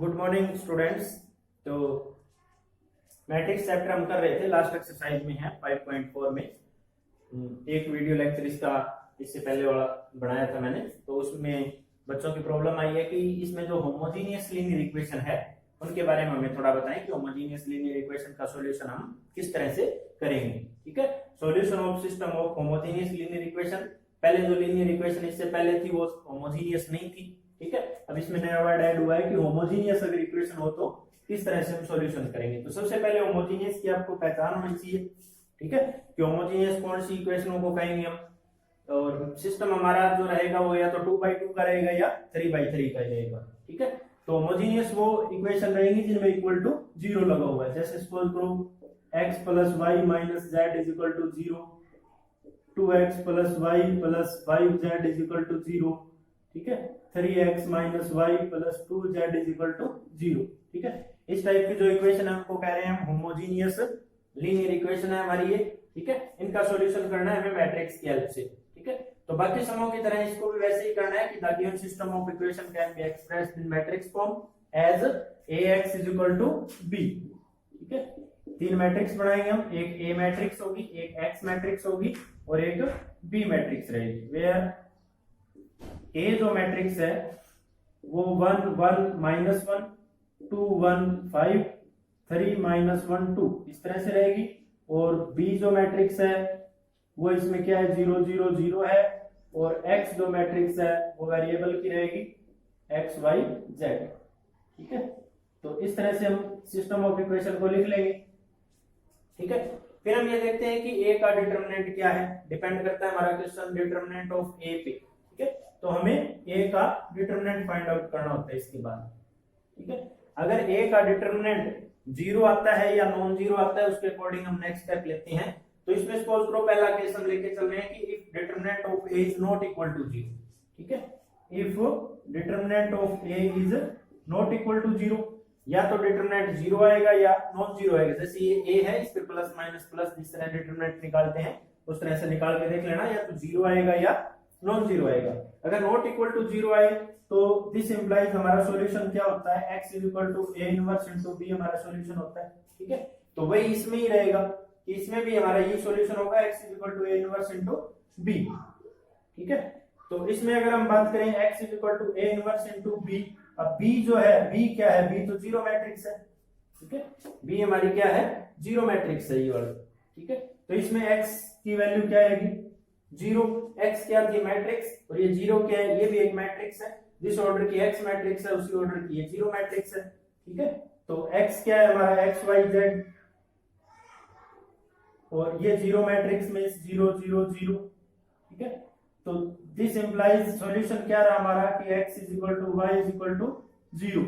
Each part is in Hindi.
Good morning students. तो मैट्रिक्स चैप्टर हम कर रहे थे, लास्ट एक्सरसाइज में है 5.4 में। एक वीडियो लेक्चर इसका इससे पहले वाला बनाया था मैंने, तो उसमें बच्चों की प्रॉब्लम आई है कि इसमें जो होमोजीनियस लीनियर इक्वेशन है उनके बारे में हमें थोड़ा बताएं कि होमोजीनियस लीनियर इक्वेशन का सॉल्यूशन हम किस तरह से करेंगे। ठीक है, solution of system of homogeneous linear equation. पहले जो लीनियर इक्वेशन इससे पहले थी वो होमोजीनियस नहीं थी। ठीक है, अब इसमें नया वर्ड ऐड हुआ है कि होमोजीनियस अगर इक्वेशन हो तो किस तरह से हम सॉल्यूशन करेंगे। तो सबसे पहले होमोजीनियस की आपको पहचान होनी चाहिए। ठीक है, कि होमोजीनियस कौन सी इक्वेशनों को कहेंगे हम, और सिस्टम हमारा जो रहेगा वो या तो 2/2 का रहेगा या 3/3 का रहेगा। ठीक है, तो होमोजीनियस वो इक्वेशन रहेंगी जिनमें इक्वल टू 0 लगा हुआ है। जैसे सपोज करो x + y - z = 0, 2x + y + 5z = 0। ठीक है, 3x - y + 2z = 0। ठीक है, इस टाइप की जो इक्वेशन है हमको कह रहे हैं हम होमोजीनियस लीनियर इक्वेशन है हमारी ये। ठीक है, इनका सॉल्यूशन करना है हमें मैट्रिक्स की हेल्प से। ठीक है, तो बाकी समों की तरह इसको भी वैसे ही करना है कि the given system of equation can be expressed in matrix form as ax = b। ठीक है, तीन मैट्रिक्स बनाएंगे हम, एक a मैट्रिक्स होगी, एक x मैट्रिक्स होगी और एक b मैट्रिक्स रहेगी। वेयर a जो मैट्रिक्स है वो 1 1 -1 2 1 5 3 -1 2 इस तरह से रहेगी, और b जो मैट्रिक्स है वो इसमें क्या है 0 0 0 है, और x जो मैट्रिक्स है वो वेरिएबल की रहेगी x y z। ठीक है, तो इस तरह से हम सिस्टम ऑफ इक्वेशन को लिख लेंगे। ठीक है, फिर हम ये देखते हैं कि a का डिटरमिनेंट क्या है। डिपेंड करता है हमारा क्वेश्चन डिटरमिनेंट ऑफ a पे। ठीक है, तो हमें a का डिटरमिनेंट फाइंड आउट करना होता है इसके बाद। ठीक है, अगर a का डिटरमिनेंट 0 आता है या नॉन जीरो आता है उसके अकॉर्डिंग हम नेक्स्ट स्टेप लेते हैं। तो इसमें सपोज करो पहला केस हम लेके चल रहे हैं कि if determinant of a is not equal to 0। ठीक है, if determinant of a is not equal to 0, या तो डिटरमिनेंट 0 आएगा या नॉन जीरो आएगा। जैसे ये a है, इस पे प्लस माइनस प्लस जिस तरह डिटरमिनेंट निकालते हैं उस तरह से निकाल के देख लेना, या तो 0 आएगा या नॉन जीरो आएगा। अगर नॉट इक्वल टू 0 आए तो दिस इंप्लाइज हमारा सॉल्यूशन क्या होता है, x = a इनवर्स * b हमारा सॉल्यूशन होता है। ठीक है, तो वही इसमें ही रहेगा कि इसमें भी हमारा ये सॉल्यूशन होगा x = a इनवर्स * b। ठीक है, तो इसमें अगर हम बात करें x = a इनवर्स * b, अब b जो है b क्या है, b तो 0 मैट्रिक्स है। ठीक है, b हमारी क्या है 0 मैट्रिक्स है ये वाला। ठीक है, तो इसमें x की वैल्यू क्या आएगी 0। x क्या थी मैट्रिक्स, और ये 0 क्या है, ये भी एक मैट्रिक्स है। जिस ऑर्डर की x मैट्रिक्स है उसी ऑर्डर की ये 0 मैट्रिक्स है। ठीक है, तो x क्या है हमारा x y z, और ये 0 मैट्रिक्स में 0 0 0। ठीक है, तो दिस इंप्लाइज सॉल्यूशन क्या रहा हमारा कि x = y = 0।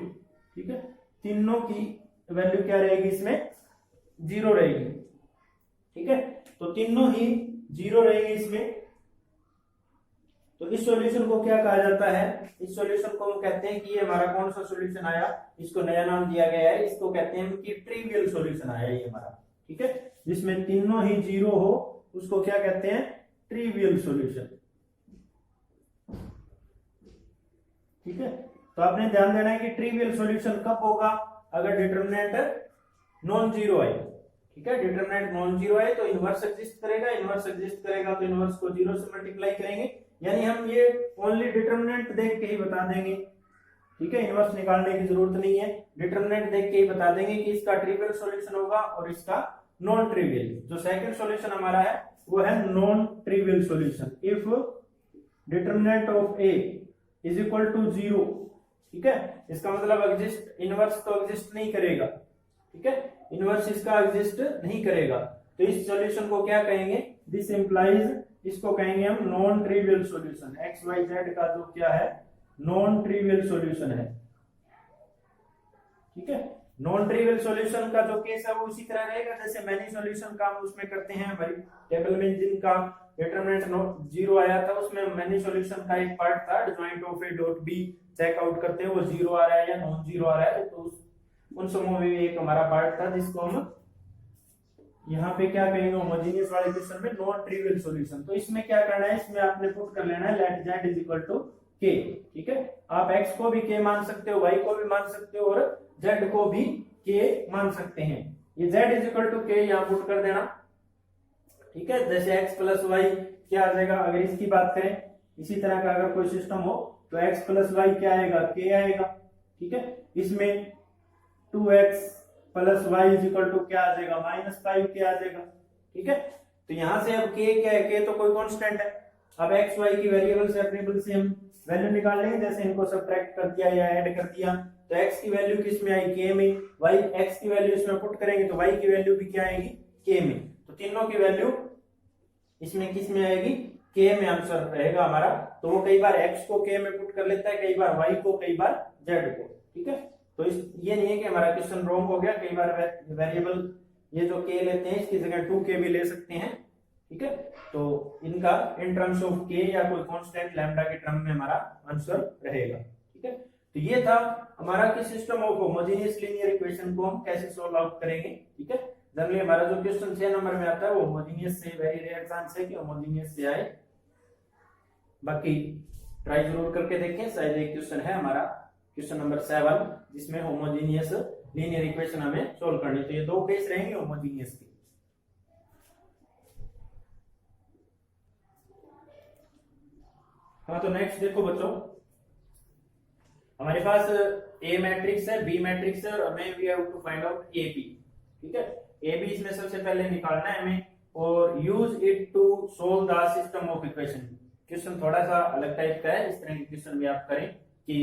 ठीक है, तीनों की वैल्यू क्या रहेगी इसमें 0 रहेगी। ठीक है, तो तीनों ही 0 रहेगी इसमें। तो इस सॉल्यूशन को क्या कहा जाता है, इस सॉल्यूशन को हम कहते हैं कि ये हमारा कौन सा सॉल्यूशन आया, इसको नया नाम दिया गया है, इसको कहते हैं कि ट्रिवियल सॉल्यूशन आया ये हमारा। ठीक है, जिसमें तीनों ही 0 हो उसको क्या कहते हैं ट्रिवियल सॉल्यूशन। ठीक है, तो आपने ध्यान देना है कि ट्रिवियल सॉल्यूशन कब होगा, अगर डिटरमिनेंट नॉन जीरो आए। ठीक है, डिटरमिनेंट नॉन जीरो आए तो इनवर्स एग्जिस्ट करेगा, इनवर्स एग्जिस्ट करेगा तो इनवर्स को 0 से मल्टीप्लाई करेंगे, यानी हम ये ओनली डिटरमिनेंट देख के ही बता देंगे। ठीक है, इनवर्स निकालने की जरूरत नहीं है, डिटरमिनेंट देख के ही बता देंगे कि इसका ट्रिवियल सॉल्यूशन होगा और इसका नॉन ट्रिवियल। जो सेकंड सॉल्यूशन हमारा है वो है non trivial solution. If determinant of a is equal to 0। ठीक है, इसका मतलब एग्जिस्ट इनवर्स तो एग्जिस्ट नहीं करेगा। ठीक है, इनवर्स इसका एग्जिस्ट नहीं करेगा, तो इस सॉल्यूशन को क्या कहेंगे, दिस इंप्लाइज इसको कहेंगे हम non trivial solution. x y z का जो क्या है नॉन ट्रिवियल सॉल्यूशन है। ठीक है, नॉन ट्रिवियल सॉल्यूशन का जो केस है वो उसी तरह रहेगा जैसे मैनी सॉल्यूशन का हम उसमें करते हैं। हमारी टेबल में जिनका डिटरमिनेंट 0 आया था उसमें मैनी सॉल्यूशन का एक पार्ट था disjoint of a dot b, check out करते हैं वो 0 आ रहा है या नॉन जीरो आ रहा है, तो उन समूह में भी एक हमारा पार्ट था जिसको हम यहाँ पे क्या कहेंगे होमोजेनियस वाले क्वेश्चन में नॉन ट्रिवियल सॉल्यूशन। तो इसमें क्या करना है, इसमें आपने पुट कर लेना है लेट z = के, ठीक है। आप x को भी k मान सकते हो, y को भी मान सकते हो और z को भी k मान सकते हैं। ये z is equal to k यहाँ पुट कर देना, ठीक है। जैसे x प्लस वाई क्या आ जाएगा, अगर इसकी बात करें इसी तरह का अगर कोई सिस्टम हो तो x प्लस वाई क्या आएगा, k आएगा, ठीक है। इसमें 2x plus y is equal to क्या आ जाएगा, -5k आ जाएगा, ठीक है। तो यहां से अब k क्या है, k तो कोई कांस्टेंट है। अब x y की वेरिएबल से वेरिएबल से हम वैल्यू निकाल लेंगे, जैसे इनको सबट्रैक्ट कर दिया या ऐड कर दिया तो x की वैल्यू किस में आई, k में, y x की वैल्यू इसमें पुट करेंगे तो y की वैल्यू भी क्या आएगी, k में। तो तीनों की वैल्यू इसमें किस में आएगी, k में आंसर रहेगा हमारा। तो वो कई बार x को k में पुट कर लेता है, कई बार y को, कई बार z को, ठीक है। तो इस ये नहीं है कि हमारा क्वेश्चन रॉन्ग हो गया, कई बार वेरिएबल ये जो k लेते हैं इसकी जगह 2k भी ले सकते हैं, ठीक है। तो इनका इन टर्म्स ऑफ k या कोई कांस्टेंट लैम्डा के टर्म में हमारा आंसर रहेगा, ठीक है। तो ये था हमारा कि system of homogeneous linear equation को हम कैसे सॉल्व आउट करेंगे, ठीक है। जनरली हमारा जो क्वेश्चन 6 नंबर में आता है वो होमोजेनियस से, वेरी रेयर चांस है कि होमोजेनियस से आए, बाकी ट्राई जरूर करके देखें। शायद एक क्वेश्चन है हमारा क्वेश्चन नंबर 7 जिसमें होमोजेनियस लीनियर इक्वेशन हमें सोल्व करनी, तो ये दो केस रहेंगे होमोजेनियस के। हाँ, तो नेक्स्ट देखो बच्चों, हमारे पास ए मैट्रिक्स है, बी मैट्रिक्स है और हमें we have to find out A B, ठीक है। ए बी इसमें सबसे पहले निकालना है हमें और use it to solve the system of equation. Question थोड़ा सा अलग टाइप का है, इस तरह के क्वेश्चन भी आप करें कि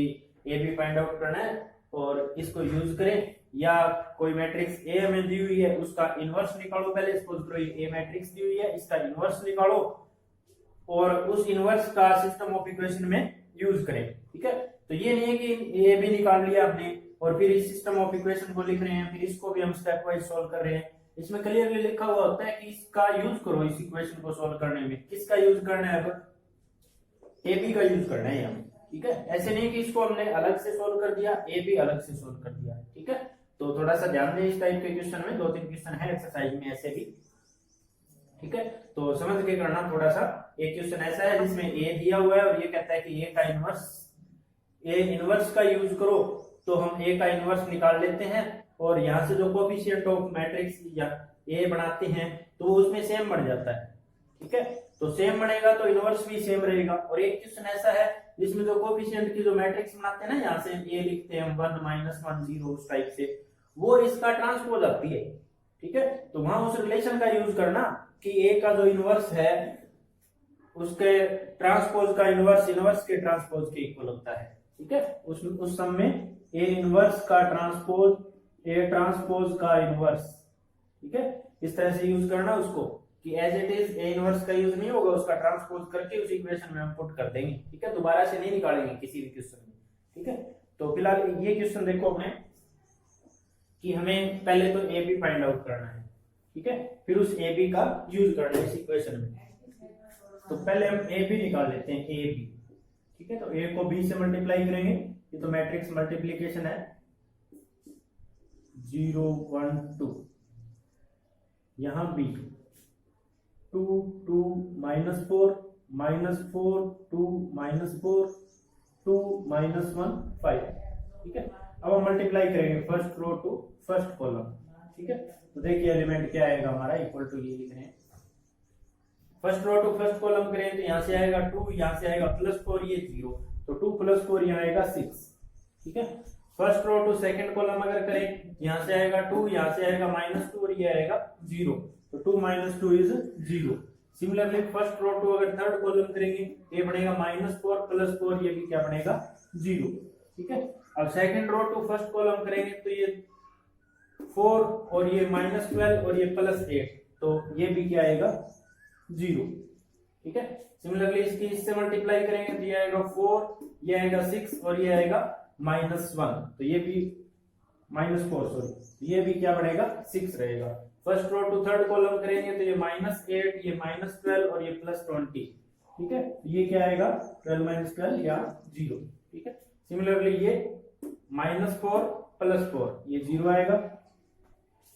ए बी फाइंड आउट करना है और इसको यूज करें, या कोई मैट्रिक्स ए हमें दी हुई है उसका इनवर्स निकालो। पहले सपोज करो ए मैट्रिक्स दी हुई है, इसका इनवर्स निकालो और उस इनवर्स का सिस्टम ऑफ इक्वेशन में यूज करें, ठीक है। तो ये नहीं है कि ए भी निकाल लिया आपने और फिर इस सिस्टम ऑफ इक्वेशन को लिख रहे हैं, फिर इसको भी हम स्टेप वाइज सॉल्व कर रहे हैं। इसमें क्लियरली लिखा हुआ होता है कि इसका यूज करो इस इक्वेशन को सॉल्व करने में। किसका यूज करना है, अब ए बी का यूज करना है हमें, ठीक है। ऐसे नहीं कि इसको हमने अलग से सोल्व कर दिया, ए बी अलग से सोल्व कर दिया, ठीक है। तो थोड़ा सा ध्यान दें इस टाइप के क्वेश्चन में, 2-3 क्वेश्चन है एक्सरसाइज में ऐसे भी, ठीक है। तो समझ के करना थोड़ा सा। एक क्वेश्चन ऐसा है जिसमें ए दिया हुआ है और ये कहता है कि ए का इनवर्स, ए इनवर्स का यूज करो, तो हम ए का इनवर्स निकाल लेते हैं और यहाँ से जो कोफिशिएंट ऑफ मैट्रिक्स या ए बनाते हैं तो वो उसमें सेम बन जाता है, ठीक है। तो सेम बनेगा तो इनवर्स भी सेम रहेगा। और एक क्वेश्चन ऐसा है जिसमें जो कोफिशिएंट की जो मैट्रिक्स बनाते हैं ना, यहाँ से ए लिखते हैं हम 1 -1 0 उस टाइप से, वो इसका ट्रांसपोज आती है, ठीक है। तो वहां उस रिलेशन का यूज करना कि ए का जो इनवर्स है उसके ट्रांसपोज का इनवर्स इनवर्स के ट्रांसपोज के इक्वल होता है, ठीक है। उस सम में ए इनवर्स का ट्रांसपोज ए ट्रांसपोज का इनवर्स, ठीक है। इस तरह से यूज करना उसको कि as it is A inverse का यूज नहीं होगा, उसका ट्रांसपोज करके उस इक्वेशन में हम पुट कर देंगे, ठीक है। दोबारा से नहीं निकालेंगे किसी भी क्वेश्चन में, ठीक है। तो फिलहाल ये क्वेश्चन देखो अपने कि हमें पहले तो ए बी फाइंड आउट करना है, ठीक है, फिर उस ए बी का यूज करना है इस इक्वेशन में। तो पहले हम ए बी निकाल लेते हैं, ए बी, ठीक है। तो ए को बी से मल्टीप्लाई करेंगे, ये तो मैट्रिक्स मल्टीप्लीकेशन है, 0 1 2, यहां बी 2 2 -4 -4 2 -4 2 -1 5, ठीक है। अब हम मल्टीप्लाई करेंगे first row to first column, ठीक है। तो देखिए एलिमेंट क्या आएगा हमारा, इक्वल टू ये लिख रहे हैं, first row to first column करें तो यहाँ से आएगा 2, यहाँ से आएगा +4, ये 0, तो 2 + 4 यहाँ आएगा 6, ठीक है। First row to second column अगर करें, यहाँ से आएगा 2, यहाँ से आएगा -2 और ये आएगा 0, तो 2 - 2 is 0। Similarly first row to अगर थर्ड कॉलम करेंगे ये बनेगा -4 + 4, ये भी क्या बनेगा 0, ठीक है। अब second row to first column करेंगे तो ये 4 और ये -12 और ये +8, तो ये भी क्या आएगा 0, ठीक है। सिमिलरली इसकी इससे मल्टीप्लाई करेंगे तो ये आएगा 4, ये आएगा 6 और ये आएगा -1, तो ये भी -4 सॉरी, ये भी क्या बनेगा 6 रहेगा। First row to third column करेंगे तो ये -8, ये -12 और ये +20, ठीक है। ये क्या आएगा 12 - 12 या 0, ठीक है। सिमिलरली ये -4 + 4, ये 0 आएगा,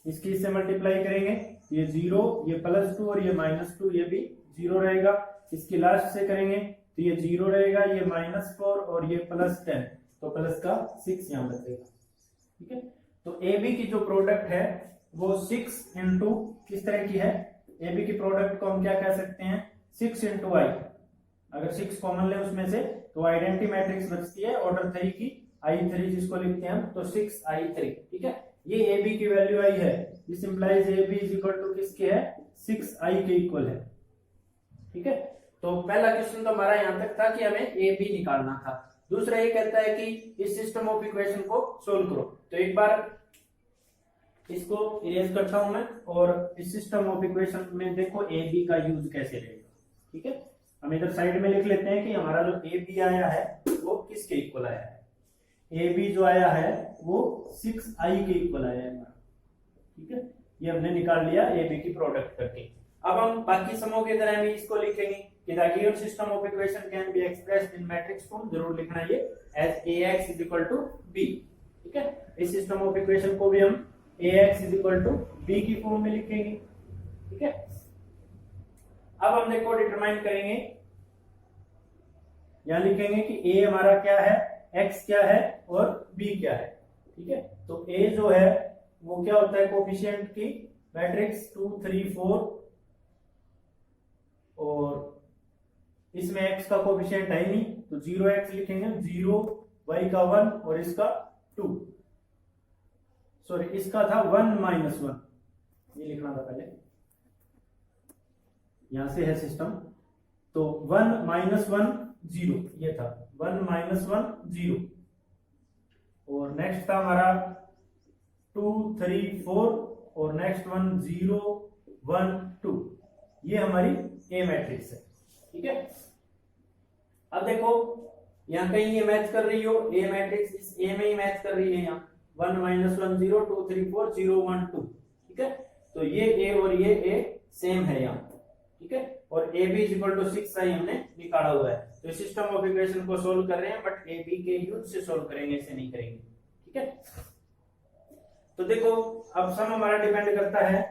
इसकी इससे मल्टीप्लाई करेंगे ये 0, ये +2 और ये -2, ये भी 0 रहेगा। इसकी लास्ट से करेंगे तो ये 0 रहेगा, ये -4 और ये +10, तो प्लस का 6 यहाँ बचेगा। ठीक है, तो ए बी की जो प्रोडक्ट है वो 6 इंटू किस तरह की है, ए बी की प्रोडक्ट को हम क्या कह सकते हैं, 6 इंटू आई। अगर 6 कॉमन ले उसमें से तो आइडेंटिटी मैट्रिक्स बचती है ऑर्डर 3 की, I3 जिसको लिखते हैं हम, तो 6I3। ठीक है, ये ए बी की वैल्यू आई है, this implies A B is equal to किसके है, 6I के इक्वल है। ठीक है, तो पहला क्वेश्चन तो हमारा यहां तक था कि हमें ए बी निकालना था। दूसरा ये कहता है कि इस सिस्टम ऑफ इक्वेशन को सोल्व करो। तो एक बार इसको इरेज करता हूं मैं, और इस सिस्टम ऑफ इक्वेशन में देखो ए बी का यूज कैसे रहेगा। ठीक है, हम इधर साइड में लिख लेते हैं कि हमारा जो ए बी आया है वो किसके इक्वल आया है। ए बी जो आया है वो 6I के इक्वल आया है हमारा। ठीक है, ये हमने निकाल लिया ए बी की प्रोडक्ट करके। अब हम बाकी समों की तरह भी इसको लिखेंगे कि the given system of equation can be expressed in matrix form, जरूर लिखना ये as ax is equal to b। ठीक है, इस सिस्टम ऑफ इक्वेशन को भी हम ax is equal to b की फॉर्म में लिखेंगे। ठीक है, अब हम देखो डिटरमाइन करेंगे, यहां लिखेंगे कि a हमारा क्या है, x क्या है और b क्या है। ठीक है, तो a जो है वो क्या होता है, कोफिशिएंट की मैट्रिक्स 2 3 4, और इसमें x का कोफिशिएंट है नहीं तो 0x लिखेंगे, 0 y का 1 और इसका 2, सॉरी इसका था 1 - 1, ये लिखना था पहले, यहां से है सिस्टम, तो 1 - 1 0, ये था 1 - 1 0, और नेक्स्ट था हमारा 2 3 4 और नेक्स्ट 1 0 1 2, ये हमारी ए मैट्रिक्स है। ठीक है, अब देखो यहाँ कहीं ये मैच कर रही हो, ए मैट्रिक्स इस ए में ही मैच कर रही है, यहाँ 1 - 1 0 2 3 4 0 1 2। ठीक है, तो ये ए और ये ए सेम है यहाँ। ठीक है, और A B is equal to 6I हमने निकाला हुआ है। तो सिस्टम ऑफ इक्वेशन को सोल्व कर रहे हैं, बट ए बी के यूज से सोल्व करेंगे, ऐसे नहीं करेंगे। ठीक है, तो देखो अब सम हमारा डिपेंड करता है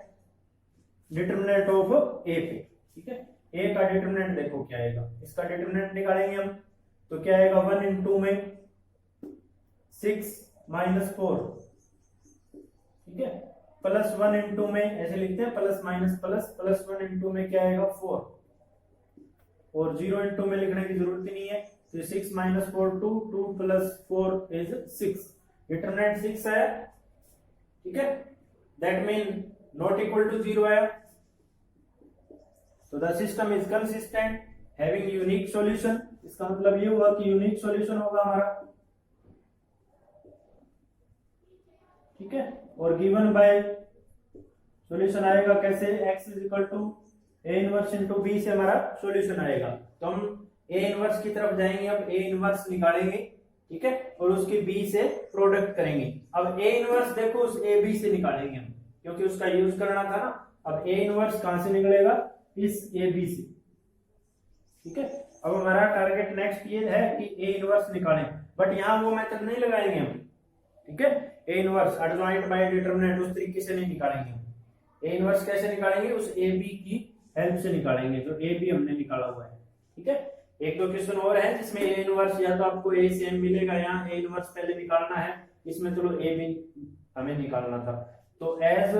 डिटरमिनेंट ऑफ ए पे। ठीक है, ए का डिटरमिनेंट देखो क्या आएगा, इसका डिटरमिनेंट निकालेंगे हम, तो क्या आएगा 1 × में 6 - 4। ठीक है, +1 × में ऐसे लिखते हैं, प्लस माइनस प्लस, +1 × में क्या आएगा 4, और 0 × में लिखने की जरूरत ही नहीं है, तो 6 - 4 2 2 + 4 इज 6, डिटरमिनेंट 6 आया। ठीक है, that mean not equal to 0 आया। तो the system is consistent having unique solution, इसका मतलब ये हुआ कि यूनिक सॉल्यूशन होगा हमारा। ठीक है, और गिवन बाय सॉल्यूशन आएगा कैसे, x is equal to a inverse into b से हमारा सॉल्यूशन आएगा। तो हम a इनवर्स की तरफ जाएंगे, अब a इनवर्स निकालेंगे। ठीक है, और उसके b से प्रोडक्ट करेंगे। अब a इनवर्स देखो उस a b से निकालेंगे हम, क्योंकि उसका यूज करना था ना। अब a इनवर्स कहां से निकलेगा, इस ए बी से। ठीक है, अब हमारा टारगेट नेक्स्ट ये है कि ए इनवर्स निकालें, बट यहां वो मेथड नहीं लगाएंगे हम। ठीक है, A inverse adjoint by determinant उस तरीके से नहीं निकालेंगे हम। ए इनवर्स कैसे निकालेंगे, उस ए बी की हेल्प से निकालेंगे, जो ए बी हमने निकाला हुआ है। ठीक है, एक दो क्वेश्चन और है जिसमें ए इनवर्स या तो आपको ए सेम मिलेगा, यहाँ ए इनवर्स पहले निकालना है, इसमें चलो ए बी हमें निकालना था। तो एज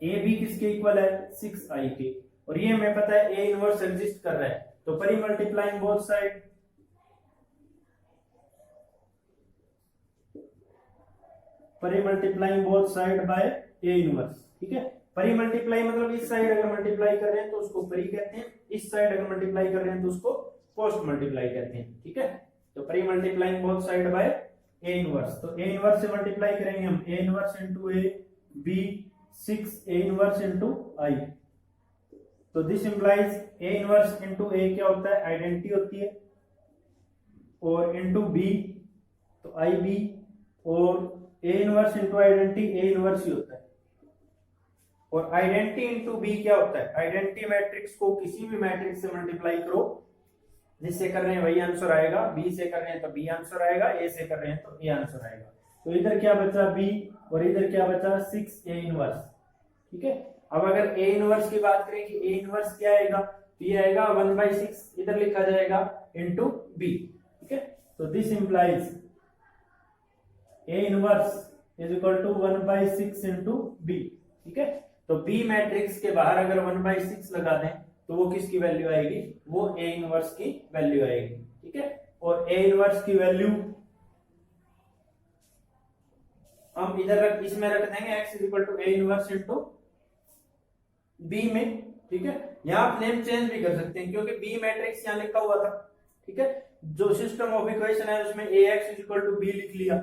ए बी किसके इक्वल है, 6I के, और ये हमें पता है ए इनवर्स एग्जिस्ट कर रहा है, तो परी मल्टीप्लाइंग बोथ साइड, परी multiplying both side by A inverse. ठीक है, परी मल्टीप्लाई मतलब इस साइड अगर मल्टीप्लाई कर रहे हैं तो उसको परी कहते हैं, इस साइड अगर मल्टीप्लाई कर रहे हैं तो उसको पोस्ट मल्टीप्लाई कहते हैं। ठीक है, तो premultiplying both side by A inverse, तो ए इनवर्स से मल्टीप्लाई करेंगे हम, A inverse into A B 6 A inverse into I. तो this implies A inverse into A क्या होता है, आइडेंटिटी होती है, और इंटू बी तो आई बी, और A inverse into identity A inverse ही होता है, और आइडेंटिटी इंटू बी क्या होता है, आइडेंटिटी मैट्रिक्स को किसी भी मैट्रिक्स से मल्टीप्लाई करो, जिससे कर रहे हैं वही आंसर आएगा, बी से कर रहे हैं तो बी आंसर आएगा, ए से कर रहे हैं तो ए आंसर आएगा। तो इधर क्या बचा बी, और इधर क्या बचा 6 ए इनवर्स। ठीक है, अब अगर ए इनवर्स की बात करें कि ए इनवर्स क्या आएगा, तो ये आएगा 1/6 इधर लिखा जाएगा इंटू बी। ठीक है, तो this implies A inverse is equal to 1/6 into B. ठीक है, तो बी मैट्रिक्स के बाहर अगर 1/6 लगा दें तो वो किसकी वैल्यू आएगी, वो ए इनवर्स की वैल्यू आएगी। ठीक है, और ए इनवर्स की वैल्यू हम इधर इसमें रख देंगे x is equal to A inverse into B में। ठीक है, यहां आप नेम चेंज भी कर सकते हैं क्योंकि बी मैट्रिक्स यहां लिखा हुआ था। ठीक है, जो सिस्टम ऑफ इक्वेशन है उसमें ax is equal to B लिख लिया।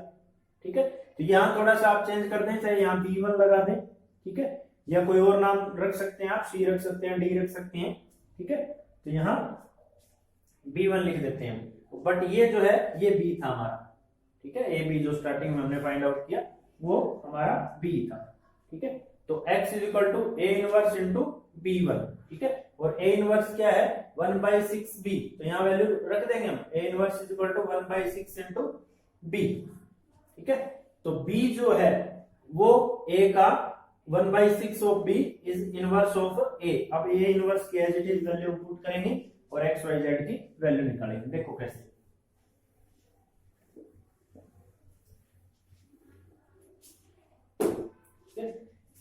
ठीक है, तो यहां थोड़ा सा आप चेंज कर दें, चाहे यहां b1 लगा दें। ठीक है, या कोई और नाम रख सकते हैं, आप सी रख सकते हैं, डी रख सकते हैं। ठीक है, तो यहां b1 लिख देते हैं, बट ये जो है ये b था हमारा। ठीक है, ए बी जो स्टार्टिंग में हमने फाइंड आउट किया वो हमारा b था। ठीक है, तो x is equal to A inverse into b1। ठीक है, और a इनवर्स क्या है 1/6b, तो यहाँ वैल्यू रख देंगे हम, a inverse is equal to 1/6 into b। ठीक है, तो b जो है वो a का 1/6 of b is inverse of a। अब a इनवर्स की as it is value put करेंगे और x y z की वैल्यू निकालेंगे। देखो कैसे,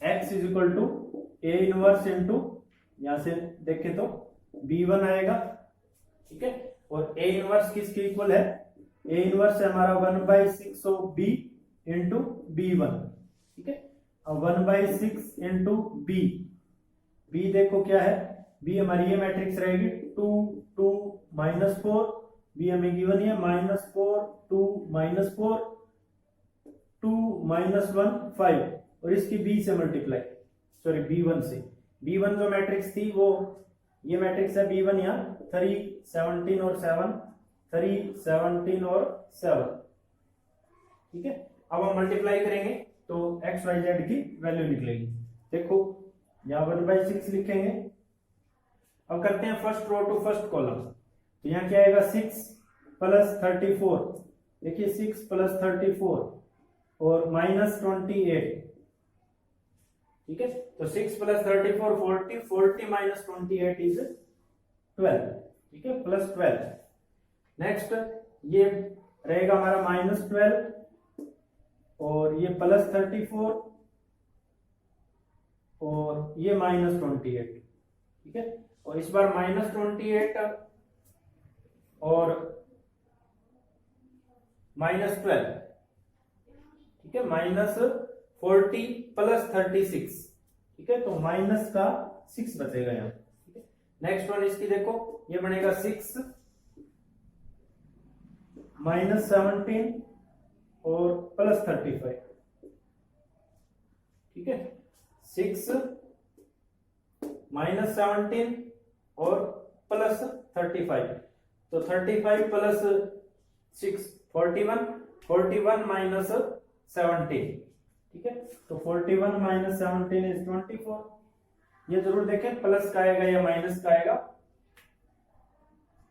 x is equal to A inverse into, यहां से देखें तो b1 आएगा। ठीक है, और a इनवर्स किसके इक्वल है, a इनवर्स है हमारा 1/6 ऑफ b इंटू b1। ठीक है, अब 1/6 इंटू b, b देखो क्या है, b हमारी ये मैट्रिक्स रहेगी 2 2 -4, b हमें गिवन है -4 2 -4 2 -1 5, और इसकी b से मल्टीप्लाई, सॉरी b1 से, b1 जो मैट्रिक्स थी वो ये मैट्रिक्स है b1, यहाँ 3 17 और 7 3 17 और 7। ठीक है, अब हम मल्टीप्लाई करेंगे तो x y z की वैल्यू निकलेगी। देखो यहाँ 1/6 लिखेंगे। अब करते हैं first row to first column, तो यहाँ क्या आएगा 6 + 34, देखिए 6 + 34 और -28। ठीक है, तो 6 + 34 40, 40 - 28 इज 12। ठीक है, +12। नेक्स्ट ये रहेगा हमारा -12 और ये +34 और ये -28। ठीक है, और इस बार -28 और -12। ठीक है, -40 + 36। ठीक है, तो माइनस का 6 बचेगा यहाँ। ठीक है, नेक्स्ट वन इसकी देखो, ये बनेगा 6 -17 और +35। ठीक है, 6 -17 और +35, तो 35 + 6 41, 41 - 17। ठीक है, तो 41 - 17 इज 24। ये जरूर देखें प्लस का आएगा या माइनस का आएगा,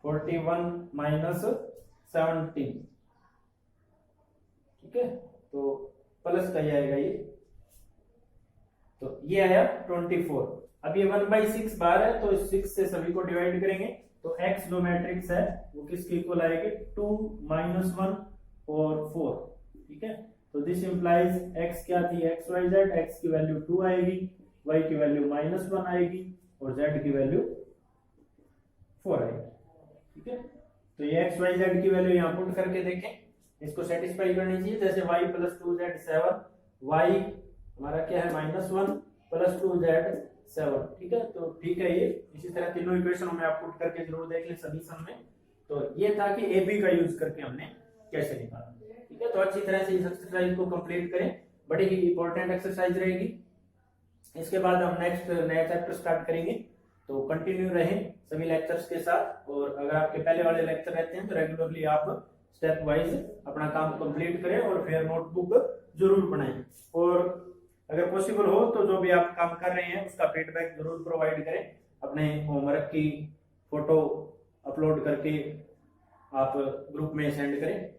41 - 17। ठीक है, तो प्लस का ही आएगा ये, तो ये आया 24। अब ये 1/6 बाहर है तो 6 से सभी को डिवाइड करेंगे, तो x जो मैट्रिक्स है वो किसके इक्वल आएगी, 2 -1 और 4। ठीक है, तो दिस इंप्लाइज x क्या थी, x y z, x की वैल्यू 2 आएगी, y की वैल्यू -1 आएगी और z की वैल्यू 4 आएगी। ठीक है, तो ये x y z की वैल्यू यहाँ पुट करके देखें, इसको सेटिस्फाई करनी चाहिए। जैसे y + 2z 7, y हमारा क्या है -1 + 2z 7। ठीक है, तो ठीक है, ये इसी तरह तीनों इक्वेशन में आप पुट करके जरूर देख लें सभी सम में। तो ये था कि ए बी का यूज करके हमने कैसे निकाला। ठीक है, तो अच्छी तरह से इस एक्सरसाइज को कंप्लीट करें, बड़ी ही इंपॉर्टेंट एक्सरसाइज रहेगी। इसके बाद हम नेक्स्ट नया चैप्टर स्टार्ट करेंगे, तो कंटिन्यू रहें सभी लेक्चर्स के साथ। और अगर आपके पहले वाले लेक्चर रहते हैं तो रेगुलरली आप स्टेप वाइज अपना काम कंप्लीट करें और फिर नोटबुक जरूर बनाएं। और अगर पॉसिबल हो तो जो भी आप काम कर रहे हैं उसका फीडबैक जरूर प्रोवाइड करें, अपने होमवर्क की फोटो अपलोड करके आप ग्रुप में सेंड करें।